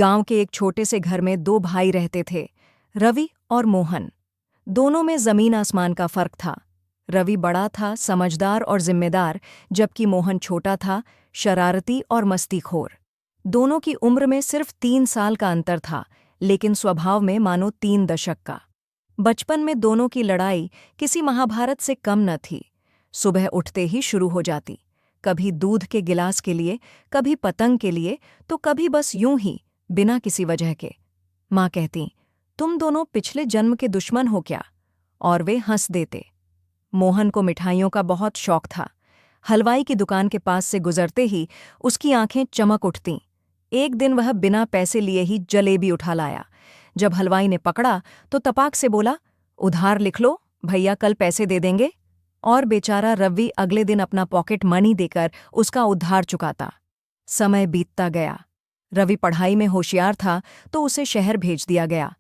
गांव के एक छोटे से घर में दो भाई रहते थे, रवि और मोहन। दोनों में जमीन आसमान का फर्क था। रवि बड़ा था, समझदार और जिम्मेदार, जबकि मोहन छोटा था, शरारती और मस्तीखोर। दोनों की उम्र में सिर्फ 3 साल का अंतर था, लेकिन स्वभाव में मानो 3 दशक का। बचपन में दोनों की लड़ाई किसी महाभारत से कम न थी। सुबह उठते ही शुरू हो जाती, कभी दूध के गिलास के लिए, कभी पतंग के लिए, तो कभी बस यूं ही, बिना किसी वजह के। माँ कहती, तुम दोनों पिछले जन्म के दुश्मन हो क्या? और वे हंस देते। मोहन को मिठाइयों का बहुत शौक था। हलवाई की दुकान के पास से गुजरते ही उसकी आंखें चमक उठतीं। एक दिन वह बिना पैसे लिए ही जलेबी उठा लाया। जब हलवाई ने पकड़ा तो तपाक से बोला, उधार लिख लो, भैया कल पैसे दे देंगे। और बेचारा रवि अगले दिन अपना पॉकेट मनी देकर उसका उधार चुकाता। समय बीतता गया। रवि पढ़ाई में होशियार था तो उसे शहर भेज दिया गया।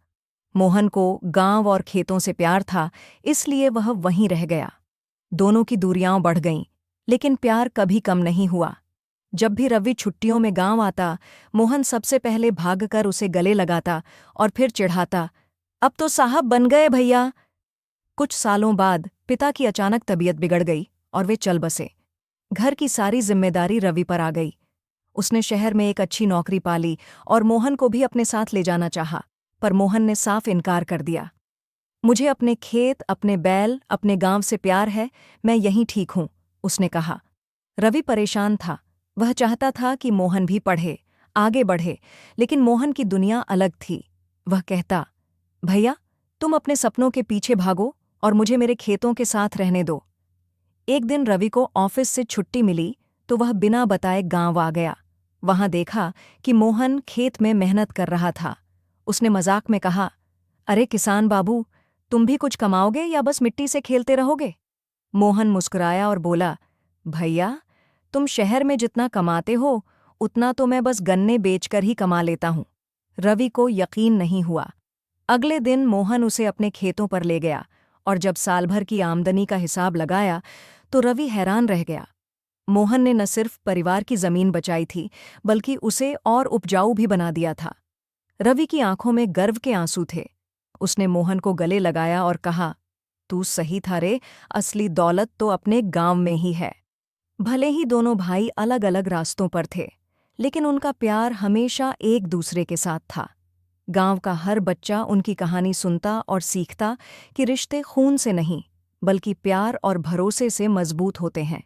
मोहन को गांव और खेतों से प्यार था, इसलिए वह वहीं रह गया। दोनों की दूरियां बढ़ गईं, लेकिन प्यार कभी कम नहीं हुआ। जब भी रवि छुट्टियों में गांव आता, मोहन सबसे पहले भागकर उसे गले लगाता और फिर चिढ़ाता, अब तो साहब बन गए भैया। कुछ सालों बाद पिता की अचानक तबीयत बिगड़ गई और वे चल बसे। घर की सारी जिम्मेदारी रवि पर आ गई। उसने शहर में एक अच्छी नौकरी पा ली और मोहन को भी अपने साथ ले जाना चाहा, पर मोहन ने साफ इनकार कर दिया। मुझे अपने खेत, अपने बैल, अपने गांव से प्यार है, मैं यहीं ठीक हूं, उसने कहा। रवि परेशान था। वह चाहता था कि मोहन भी पढ़े, आगे बढ़े, लेकिन मोहन की दुनिया अलग थी। वह कहता, भैया तुम अपने सपनों के पीछे भागो और मुझे मेरे खेतों के साथ रहने दो। एक दिन रवि को ऑफिस से छुट्टी मिली तो वह बिना बताए गांव आ गया। वहां देखा कि मोहन खेत में मेहनत कर रहा था। उसने मजाक में कहा, अरे किसान बाबू, तुम भी कुछ कमाओगे या बस मिट्टी से खेलते रहोगे? मोहन मुस्कुराया और बोला, भैया तुम शहर में जितना कमाते हो उतना तो मैं बस गन्ने बेचकर ही कमा लेता हूं। रवि को यकीन नहीं हुआ। अगले दिन मोहन उसे अपने खेतों पर ले गया और जब साल भर की आमदनी का हिसाब लगाया तो रवि हैरान रह गया। मोहन ने न सिर्फ परिवार की जमीन बचाई थी, बल्कि उसे और उपजाऊ भी बना दिया था। रवि की आंखों में गर्व के आंसू थे। उसने मोहन को गले लगाया और कहा, तू सही था रे, असली दौलत तो अपने गांव में ही है। भले ही दोनों भाई अलग अलग रास्तों पर थे, लेकिन उनका प्यार हमेशा एक दूसरे के साथ था। गांव का हर बच्चा उनकी कहानी सुनता और सीखता कि रिश्ते खून से नहीं, बल्कि प्यार और भरोसे से मजबूत होते हैं।